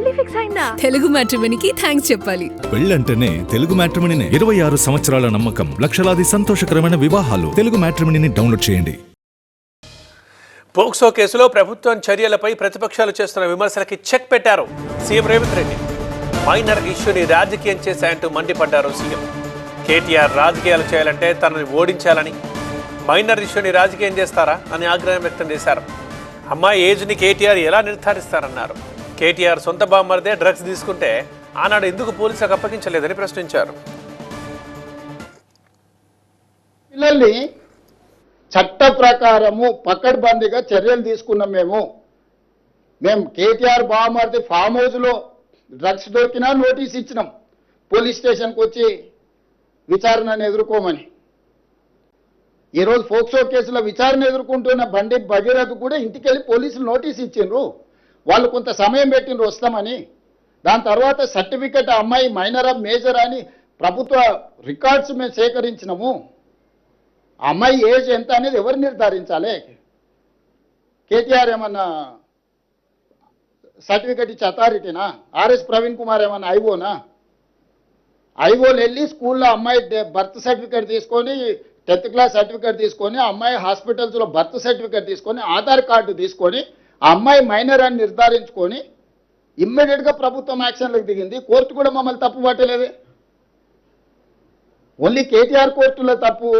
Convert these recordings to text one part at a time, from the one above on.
పెళ్లి ఫిక్స్ అయిందా? తెలుగు మ్యాట్రిమోనీకి థాంక్స్ చెప్పాలి. పెళ్ళంటేనే తెలుగు మ్యాట్రిమోనీనే. 26 సంవత్సరాల నమ్మకం, లక్షలాది సంతోషకరమైన వివాహాలు. తెలుగు మ్యాట్రిమోనీని డౌన్లోడ్ చేయండి. పోక్సో కేసులో ప్రభుత్వం చర్యలపై ప్రతిపక్షాలు చేస్తున్న విమర్శలకి చెక్ పెట్టారు సీఎం రేవంత్ రెడ్డి. మైనర్ ఇష్యూని రాజకీయం చేశాయంటూ మండిపడ్డారు సీఎం. కేటీఆర్ రాజకీయాలు చేయాలంటే తనని ఓడించాలని, మైనర్ ఇష్యూని రాజకీయం చేస్తారా అని ఆగ్రహం వ్యక్తం చేశారు. అమ్మాయి ఏజ్ని కేటీఆర్ ఎలా నిర్ధారిస్తారన్నారు. కేటీఆర్ సొంత బామ్మర్దే డ్రగ్స్ తీసుకుంటే ఆనాడు ఎందుకు పోలీసులకు అప్పగించలేదని ప్రశ్నించారు. పిల్లల్ని చట్ట ప్రకారము పకడ్బందీగా చర్యలు తీసుకున్నాం. మేము కేటీఆర్ బామ్మర్ది ఫామ్ హౌస్లో డ్రగ్స్ దొరికినా నోటీస్ ఇచ్చినాం, పోలీస్ స్టేషన్కి వచ్చి విచారణను ఎదుర్కోమని. ఈరోజు ఫోక్సో కేసులో విచారణ ఎదుర్కొంటున్న బండి భగీరథ్ కూడా ఇంటికి వెళ్ళి పోలీసులు నోటీస్ ఇచ్చిండ్రు. వాళ్ళు కొంత సమయం పెట్టిండ్రు వస్తామని. దాని తర్వాత సర్టిఫికెట్ అమ్మాయి మైనర్ ఆఫ్ మేజర్ అని ప్రభుత్వ రికార్డ్స్ మేము సేకరించినాము. అమ్మాయి ఏజ్ ఎంత అనేది ఎవరు నిర్ధారించాలి? కేటీఆర్ ఏమన్నా సర్టిఫికెట్ ఇచ్చే అథారిటీనా? ఆర్ఎస్ ప్రవీణ్ కుమార్ ఏమన్నా ఐఓనా? ఐఓలు వెళ్ళి స్కూల్లో అమ్మాయి బర్త్ సర్టిఫికెట్ తీసుకొని, 10th క్లాస్ సర్టిఫికేట్ తీసుకొని, అమ్మాయి హాస్పిటల్స్లో బర్త్ సర్టిఫికేట్ తీసుకొని, ఆధార్ కార్డు తీసుకొని, ఆ అమ్మాయి మైనర్ అని నిర్ధారించుకొని ఇమ్మీడియట్గా ప్రభుత్వం యాక్షన్లకు దిగింది. కోర్టు కూడా మమ్మల్ని తప్పు పట్టలేదే. ఓన్లీ కేటీఆర్ కోర్టులో తప్పు.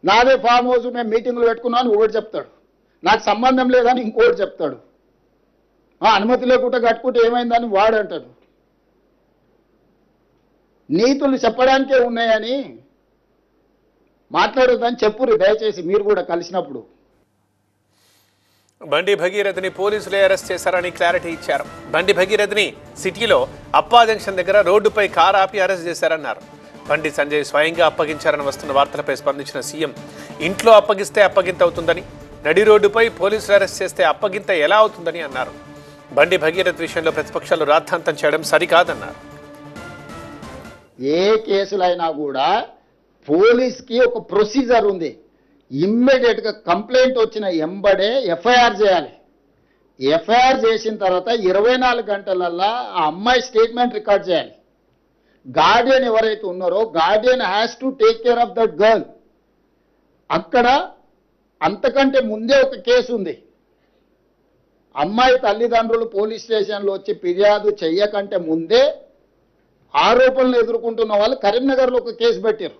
నాదే ఫామ్ హౌస్, మేము మీటింగ్లు పెట్టుకున్నాను ఒకటి చెప్తాడు, నాకు సంబంధం లేదని ఇంకోటి చెప్తాడు, అనుమతి లేకుండా కట్టుకుంటే ఏమైందని వాడు అంటాడు. నీతులు చెప్పడానికే ఉన్నాయని మాట్లాడొద్దని చెప్పుర్రు దయచేసి మీరు కూడా కలిసినప్పుడు. బండి భగీరథని పోలీసులే అరెస్ట్ చేశారని క్లారిటీ ఇచ్చారు. బండి భగీరథని సిటీలో అప్పా జంక్షన్ దగ్గర రోడ్డుపై కారు ఆపి అరెస్ట్ చేశారన్నారు. బండి సంజయ్ స్వయంగా అప్పగించారని వస్తున్న వార్తలపై స్పందించిన సీఎం, ఇంట్లో అప్పగిస్తే అప్పగింత అవుతుందని, నడి రోడ్డుపై పోలీసులు అరెస్ట్ చేస్తే అప్పగింత ఎలా అవుతుందని అన్నారు. బండి భగీరథ్ విషయంలో ప్రతిపక్షాలు రాద్ధాంతం చేయడం సరికాదన్నారు. ఏ కేసులైనా కూడా పోలీస్కి ఒక ప్రొసీజర్ ఉంది. ఇమ్మీడియట్గా కంప్లైంట్ వచ్చిన ఎంబడే ఎఫ్ఐఆర్ చేయాలి. ఎఫ్ఐఆర్ చేసిన తర్వాత 24 గంటలల్లా ఆ అమ్మాయి స్టేట్మెంట్ రికార్డ్ చేయాలి. గార్డియన్ ఎవరైతే ఉన్నారో Guardian has to take care of that girl. అక్కడ అంతకంటే ముందే ఒక కేసు ఉంది. అమ్మాయి తల్లిదండ్రులు పోలీస్ స్టేషన్లో వచ్చి ఫిర్యాదు చెయ్యకంటే ముందే ఆరోపణలు ఎదుర్కొంటున్న వాళ్ళు కరీంనగర్లో ఒక కేసు పెట్టారు.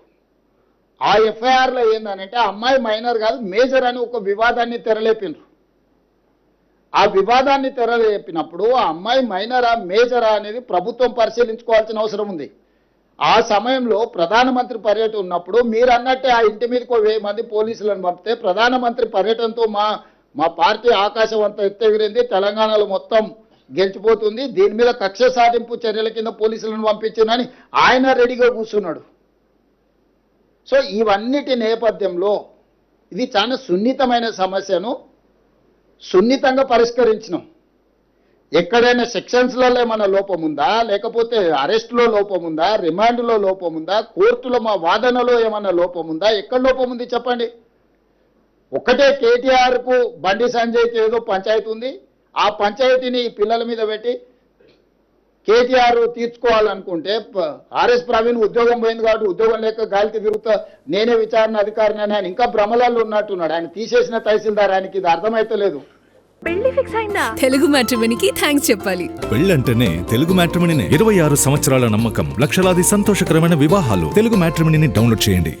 ఆ ఎఫ్ఐఆర్లో ఏందనంటే అమ్మాయి మైనర్ కాదు మేజర్ అని ఒక వివాదాన్ని తెరలేపినారు. ఆ వివాదాన్ని తెరలేపినప్పుడు ఆ అమ్మాయి మైనరా మేజరా అనేది ప్రభుత్వం పరిశీలించుకోవాల్సిన అవసరం ఉంది. ఆ సమయంలో ప్రధానమంత్రి పర్యటన ఉన్నప్పుడు మీరు అన్నట్టే ఆ ఇంటి మీదకి 1000 మంది పోలీసులను పంపితే ప్రధానమంత్రి పర్యటనతో మా పార్టీ ఆకాశం అంతా ఎత్తెగిరింది, తెలంగాణలో మొత్తం గెలిచిపోతుంది, దీని మీద కక్ష సాధింపు చర్యల కింద పోలీసులను పంపించిందని ఆయన రెడీగా కూర్చున్నాడు. సో ఇవన్నిటి నేపథ్యంలో ఇది చాలా సున్నితమైన సమస్యను సున్నితంగా పరిష్కరించినాం. ఎక్కడైనా సెక్షన్స్లలో ఏమైనా లోపం ఉందా, లేకపోతే అరెస్టులో లోపం ఉందా, రిమాండ్లో లోపం ఉందా, కోర్టులో మా వాదనలో ఏమైనా లోపం ఉందా, ఎక్కడ లోపం ఉంది చెప్పండి. ఒకటే కేటీఆర్కు బండి సంజయ్కి ఏదో పంచాయతీ ఉంది, ఆ పంచాయతీని పిల్లల మీద పెట్టి కేటీఆర్ తీర్చుకోవాలనుకుంటే ఆర్ఎస్ ప్రవీణ్ ఉద్యోగం పోయింది కాబట్టి ఉద్యోగం లేక గాలికి తిరుగుతా నేనే విచారణ అధికారిని అని ఆయన ఇంకా భ్రమలలో ఉన్నట్టున్నాడు. ఆయన తీసేసిన తహసీల్దార్, ఆయనకి ఇది అర్థమైతే లేదు. పెళ్లి ఫిక్స్ అయిందా? తెలుగు మ్యాట్రిమోనీకి థాంక్స్ చెప్పాలి. పెళ్ళంటేనే తెలుగు మ్యాట్రిమోనీనే. 26 సంవత్సరాల నమ్మకం, లక్షలాది సంతోషకరమైన వివాహాలు. తెలుగు మ్యాట్రిమోనీని డౌన్లోడ్ చేయండి.